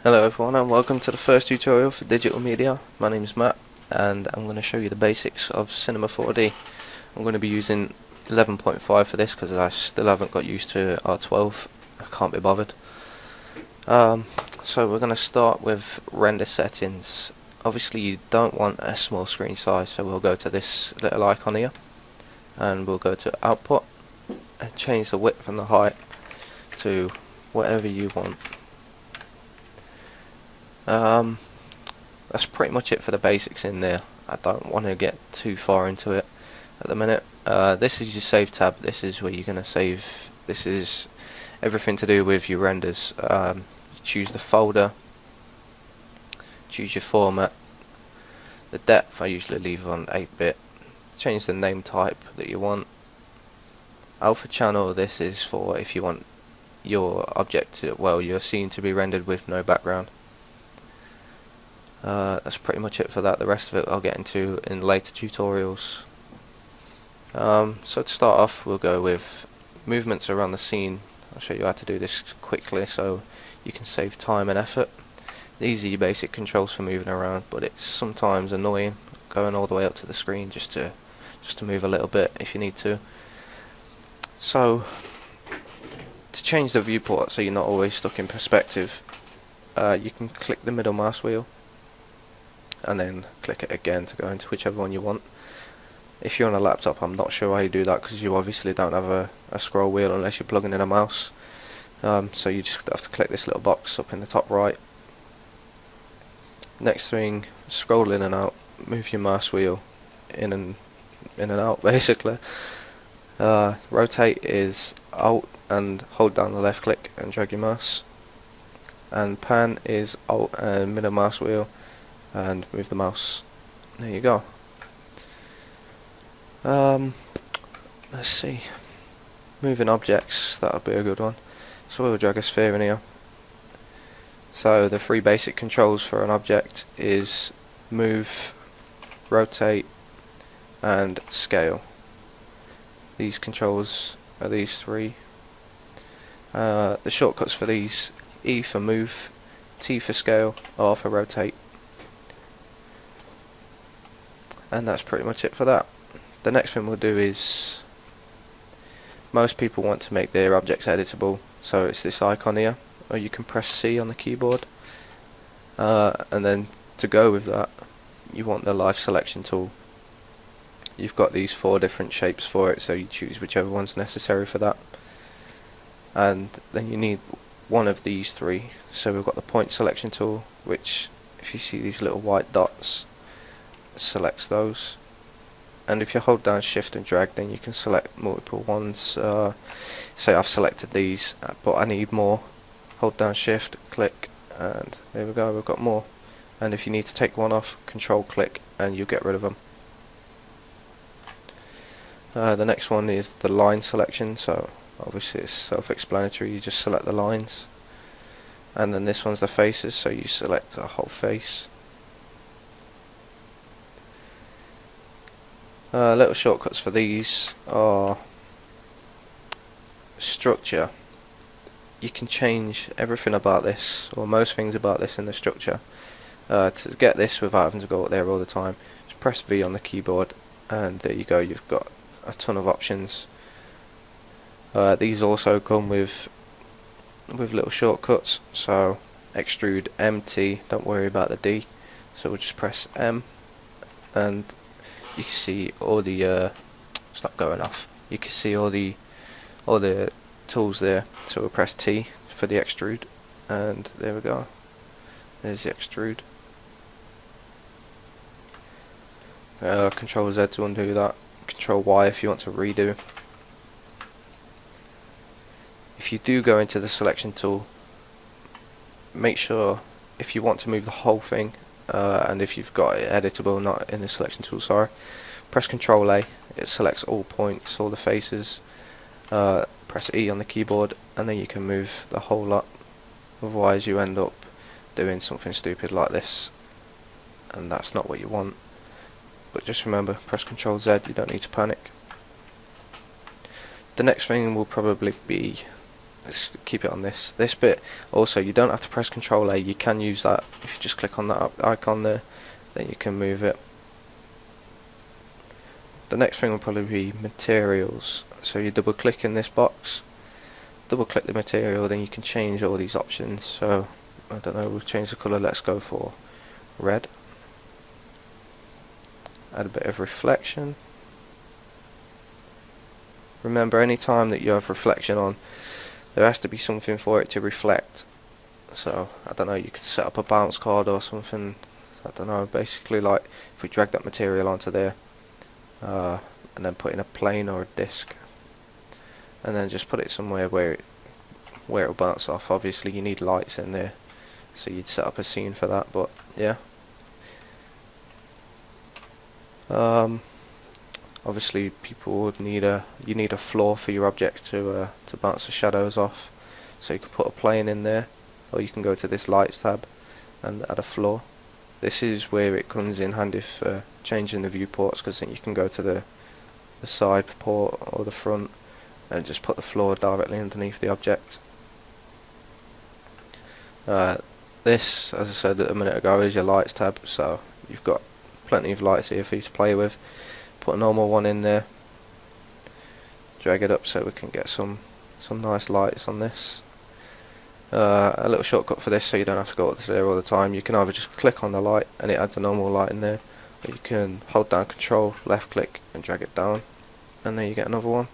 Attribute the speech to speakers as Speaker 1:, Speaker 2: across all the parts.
Speaker 1: Hello everyone and welcome to the first tutorial for digital media. My name is Matt and I'm going to show you the basics of Cinema 4D. I'm going to be using 11.5 for this because I still haven't got used to R12. I can't be bothered. So we're going to start with render settings. Obviously you don't want a small screen size, so we'll go to this little icon here and we'll go to output and change the width and the height to whatever you want. That's pretty much it for the basics in there. I don't want to get too far into it at the minute. This is your save tab. This is where you're going to save. This is everything to do with your renders. Choose the folder, choose your format, the depth I usually leave on 8-bit, change the name type that you want. Alpha channel, this is for if you want your object to, well, your scene to be rendered with no background. That's pretty much it for that. The rest of it I'll get into in later tutorials. So to start off, we'll go with movements around the scene. I'll show you how to do this quickly so you can save time and effort. These are your basic controls for moving around, but it's sometimes annoying going all the way up to the screen just to move a little bit if you need to. So to change the viewport so you're not always stuck in perspective, you can click the middle mouse wheel and then click it again to go into whichever one you want. If you're on a laptop, I'm not sure how you do that because you obviously don't have a scroll wheel unless you're plugging in a mouse. So you just have to click this little box up in the top right. Next thing, scroll in and out, move your mouse wheel in and out basically. Rotate is Alt and hold down the left click and drag your mouse. And pan is Alt and middle mouse wheel and move the mouse. There you go. Let's see. Moving objects, that would be a good one. So we'll drag a sphere in here. So the three basic controls for an object is move, rotate and scale. These controls are these three. The shortcuts for these: E for move, T for scale, R for rotate. And that's pretty much it for that. The next thing we'll do is, most people want to make their objects editable, so it's this icon here, or you can press C on the keyboard, and then to go with that you want the live selection tool. You've got these 4 different shapes for it, so you choose whichever one's necessary for that, and then you need one of these 3. So we've got the point selection tool, which if you see these little white dots, selects those, and if you hold down shift and drag then you can select multiple ones. So I've selected these, but I need more. Hold down shift, click, and there we go, we've got more. And if you need to take one off, control click and you get rid of them. The next one is the line selection, so obviously it's self-explanatory, you just select the lines. And then this one's the faces, so you select a whole face. Little shortcuts for these are structure. You can change everything about this, or most things about this in the structure. To get this without having to go up there all the time, just press V on the keyboard and there you go, you've got a ton of options. These also come with little shortcuts, so extrude MT, don't worry about the D, so we'll just press M and you can see all the stop going off. You can see all the tools there. So we'll press T for the extrude, and there we go. There's the extrude. Control Z to undo that. Control Y if you want to redo. If you do go into the selection tool, make sure if you want to move the whole thing. And if you've got it editable, not in the selection tool, sorry, press Control A, it selects all points, all the faces. Press E on the keyboard and then you can move the whole lot, otherwise you end up doing something stupid like this, and that's not what you want. But just remember, press Control Z, you don't need to panic. The next thing will probably be let's keep it on this bit. Also, you don't have to press Control A, you can use that if you just click on that icon there, then you can move it. The next thing will probably be materials, so you double click in this box, double click the material, then you can change all these options. So I don't know, we'll change the colour, let's go for red. Add a bit of reflection. Remember, any time that you have reflection on, there has to be something for it to reflect. So I don't know, you could set up a bounce card or something. I don't know, basically like if we drag that material onto there and then put in a plane or a disc and then just put it somewhere where it'll bounce off. Obviously you need lights in there, so you'd set up a scene for that, but yeah. Obviously people would need you need a floor for your object to bounce the shadows off, so you can put a plane in there, or you can go to this lights tab and add a floor. This is where it comes in handy for changing the viewports, because then you can go to the side port or the front and just put the floor directly underneath the object. This, as I said a minute ago, is your lights tab, so you've got plenty of lights here for you to play with. Put a normal one in there, drag it up so we can get some nice lights on this. A little shortcut for this, so you don't have to go up to there all the time. You can either just click on the light and it adds a normal light in there, or you can hold down Control, left click and drag it down, and then you get another one.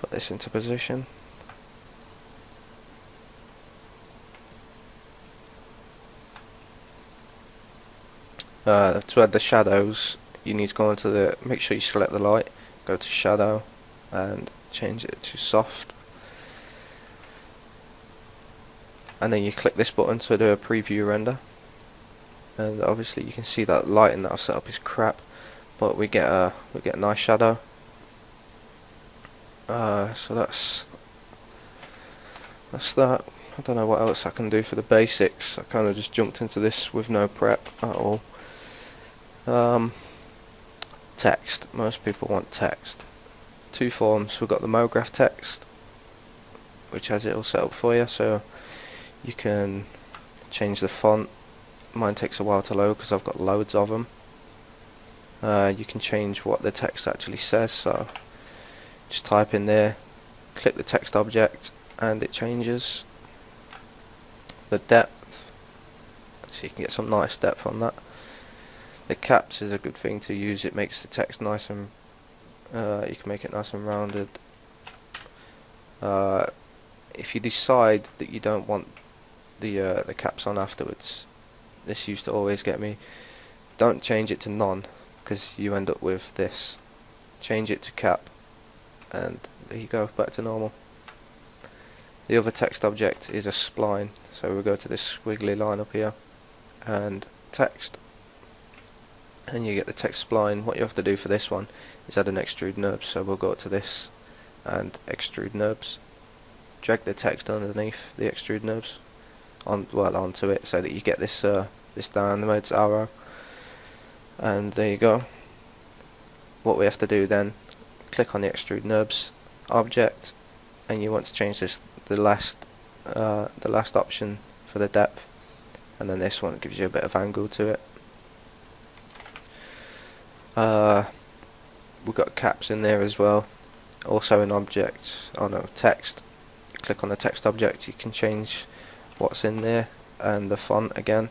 Speaker 1: Put this into position. To add the shadows, you need to go into make sure you select the light, go to shadow and change it to soft, and then you click this button to do a preview render. And obviously you can see that lighting that I've set up is crap, but we get a nice shadow. So that's that. I don't know what else I can do for the basics. I kind of just jumped into this with no prep at all. Text. Most people want text. Two forms. We've got the MoGraph text, which has it all set up for you, so you can change the font. Mine takes a while to load because I've got loads of them. You can change what the text actually says, so just type in there, click the text object, and it changes. The depth, so you can get some nice depth on that. The caps is a good thing to use. It makes the text nice and you can make it nice and rounded. If you decide that you don't want the caps on afterwards, this used to always get me, don't change it to none, because you end up with this. Change it to cap, and there you go, back to normal. The other text object is a spline, so we'll go to this squiggly line up here and text, and you get the text spline. What you have to do for this one is add an extrude NURBS, so we'll go up to this and extrude NURBS, drag the text underneath the extrude NURBS onto it, so that you get this this downwards arrow, and there you go. What we have to do then, click on the extrude NURBS object, and you want to change this the last option for the depth, and then this one gives you a bit of angle to it. We've got caps in there as well. Also an object, text. Click on the text object, you can change what's in there, and the font again.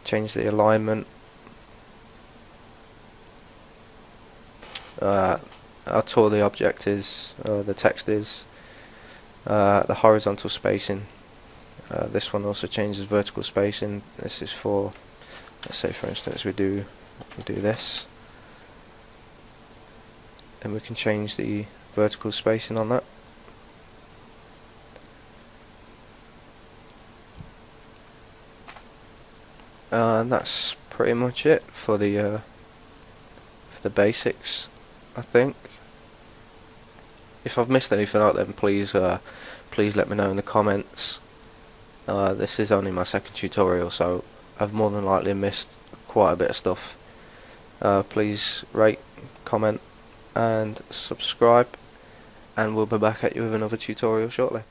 Speaker 1: Change the alignment. How tall the object is, the text is, the horizontal spacing. This one also changes vertical spacing. This is for, let's say for instance we do this, and we can change the vertical spacing on that. And that's pretty much it for the basics, I think. If I've missed anything out, then please let me know in the comments. This is only my second tutorial, so I've more than likely missed quite a bit of stuff. Please rate, comment and subscribe. and we'll be back at you with another tutorial shortly.